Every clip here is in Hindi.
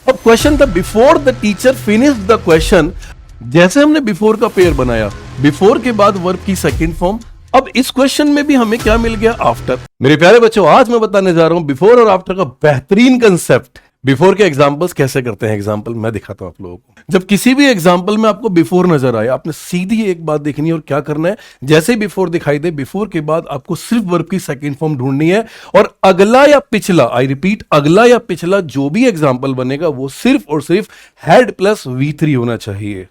अब क्वेश्चन था before the teacher finish the question. जैसे हमने बिफोर का पेयर बनाया, बिफोर के बाद वर्ब की सेकंड फॉर्म। अब इस क्वेश्चन में भी हमें क्या मिल गया? आफ्टर। मेरे प्यारे बच्चों, आज मैं बताने जा रहा हूं बिफोर और आफ्टर का बेहतरीन कंसेप्ट। बिफोर के एग्जांपल्स कैसे करते हैं, एग्जांपल मैं दिखाता हूं आप लोगों को। जब किसी भी एग्जांपल में आपको बिफोर नजर आए, आपने सीधी एक बात देखनी है और क्या करना है, जैसे ही बिफोर दिखाई दे, बिफोर के बाद आपको सिर्फ वर्ब की सेकंड फॉर्म ढूंढनी है और अगला या पिछला, आई रिपीट, अगला या पिछला जो भी एग्जांपल बनेगा वो सिर्फ और सिर्फ हैड प्लस V3 होना चाहिए।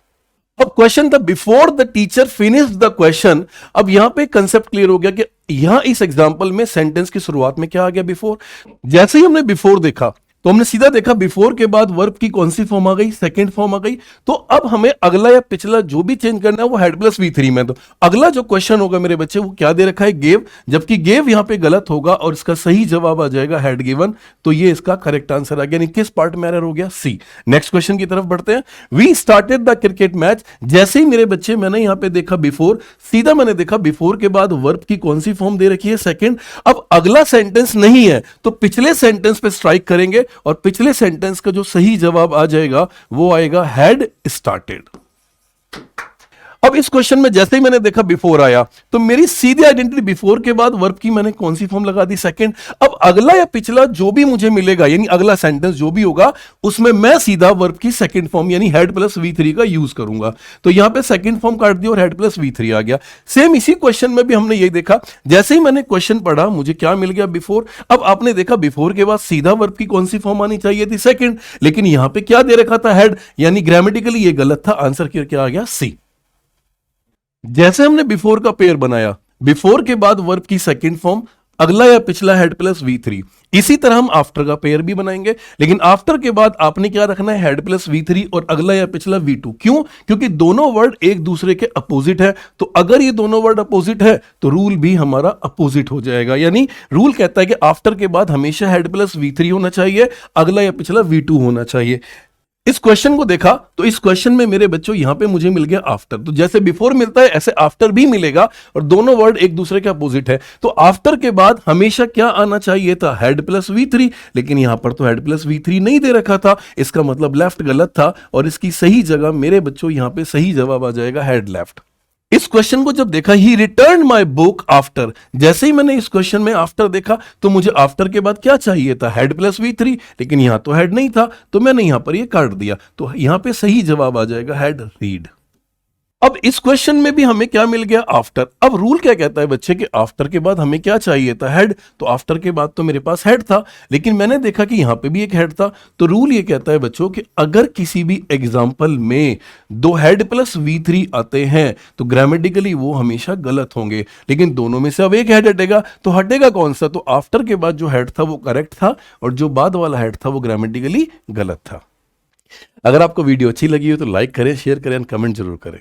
अब क्वेश्चन था before the teacher finish the question. अब यहां पे कंसेप्ट क्लियर हो गया कि यहां इस एग्जांपल में सेंटेंस की शुरुआत में क्या आ गया? बिफोर। जैसे ही हमने बिफोर देखा तो हमने सीधा देखा बिफोर के बाद वर्ब की कौन सी फॉर्म आ गई? सेकंड फॉर्म आ गई। तो अब हमें अगला या पिछला जो भी चेंज करना है वो हेड प्लस V3 में। तो अगला जो क्वेश्चन होगा मेरे बच्चे, वो क्या दे रखा है? गेव। जबकि गेव यहां पे गलत होगा और इसका सही जवाब आ जाएगा हैड गिवन। तो ये इसका करेक्ट आंसर आ गया। यानी किस पार्ट में एरर हो गया? सी। नेक्स्ट क्वेश्चन की तरफ बढ़ते हैं। We started the cricket match. जैसे ही मेरे बच्चे मैंने यहां पे देखा बिफोर, सीधा मैंने देखा बिफोर के बाद वर्ब की कौन सी फॉर्म दे रखी है? सेकंड। अब अगला सेंटेंस नहीं है तो पिछले सेंटेंस पे स्ट्राइक करेंगे और पिछले सेंटेंस का जो सही जवाब आ जाएगा वो आएगा हैड स्टार्टेड। अब इस क्वेश्चन में जैसे ही मैंने देखा बिफोर आया तो मेरी सीधी आइडेंटिटी बिफोर के बाद वर्ब की मैंने कौन सी फॉर्म लगा दी? सेकंड। अब अगला या पिछला जो भी मुझे मिलेगा, यानी अगला सेंटेंस जो भी होगा, उसमें मैं सीधा वर्ब की सेकंड फॉर्म यानी हैड प्लस V3 का यूज करूंगा। तो यहां पे सेकंड फॉर्म काट दी और हैड प्लस V3 आ गया। सेम इसी क्वेश्चन में भी हमने यही देखा। जैसे ही मैंने क्वेश्चन पढ़ा मुझे क्या मिल गया? बिफोर। अब आपने देखा बिफोर के बाद सीधा वर्ब की कौन सी फॉर्म आनी चाहिए थी? सेकंड। लेकिन यहां पे क्या दे रखा था? हैड। यानी ग्रामेटिकली ये गलत था। आंसर क्या आ गया? सी। जैसे हमने बिफोर का पेयर बनाया, बिफोर के बाद वर्ब की सेकंड फॉर्म, अगला या पिछला हैड प्लस V3। इसी तरह हम आफ्टर का पेयर भी बनाएंगे, लेकिन आफ्टर के बाद आपने क्या रखना है? हैड प्लस V3 और अगला या पिछला V2। क्यों? क्योंकि दोनों वर्ड एक दूसरे के अपोजिट है। तो अगर ये दोनों वर्ड अपोजिट है तो रूल भी हमारा अपोजिट हो जाएगा। यानी रूल कहता है कि आफ्टर के बाद हमेशा हैड प्लस V3 होना चाहिए, अगला या पिछला V2 होना चाहिए। इस क्वेश्चन को देखा तो इस क्वेश्चन में मेरे बच्चों यहां पे मुझे मिल गया आफ्टर। तो जैसे बिफोर मिलता है ऐसे आफ्टर भी मिलेगा और दोनों वर्ड एक दूसरे के अपोजिट है। तो आफ्टर के बाद हमेशा क्या आना चाहिए था? Had plus V3। लेकिन यहां पर तो हैड प्लस V3 नहीं दे रखा था। इसका मतलब लेफ्ट गलत था और इसकी सही जगह मेरे बच्चों यहां पे सही जवाब आ जाएगा हैड लेफ्ट। इस क्वेश्चन को जब देखा, ही रिटर्न माई बुक आफ्टर। जैसे ही मैंने इस क्वेश्चन में आफ्टर देखा तो मुझे आफ्टर के बाद क्या चाहिए था? Had plus V3। लेकिन यहां तो हैड नहीं था तो मैंने यहां पर ये काट दिया। तो यहां पे सही जवाब आ जाएगा हैड रीड। अब इस क्वेश्चन में भी हमें क्या मिल गया? आफ्टर। अब रूल क्या कहता है बच्चे कि आफ्टर के बाद हमें क्या चाहिए था? हैड। तो आफ्टर के बाद तो मेरे पास हैड था, लेकिन मैंने देखा कि यहां पे भी एक हैड था। तो रूल ये कहता है बच्चों कि अगर किसी भी एग्जांपल में दो हैड प्लस V3 आते हैं तो ग्रामेटिकली वो हमेशा गलत होंगे। लेकिन दोनों में से अब एक हैड हटेगा, तो हटेगा कौन सा? तो आफ्टर के बाद जो हैड था वो करेक्ट था और जो बाद वाला हैड था वो ग्रामेटिकली गलत था। अगर आपको वीडियो अच्छी लगी हो तो लाइक करें, शेयर करें, कमेंट जरूर करें।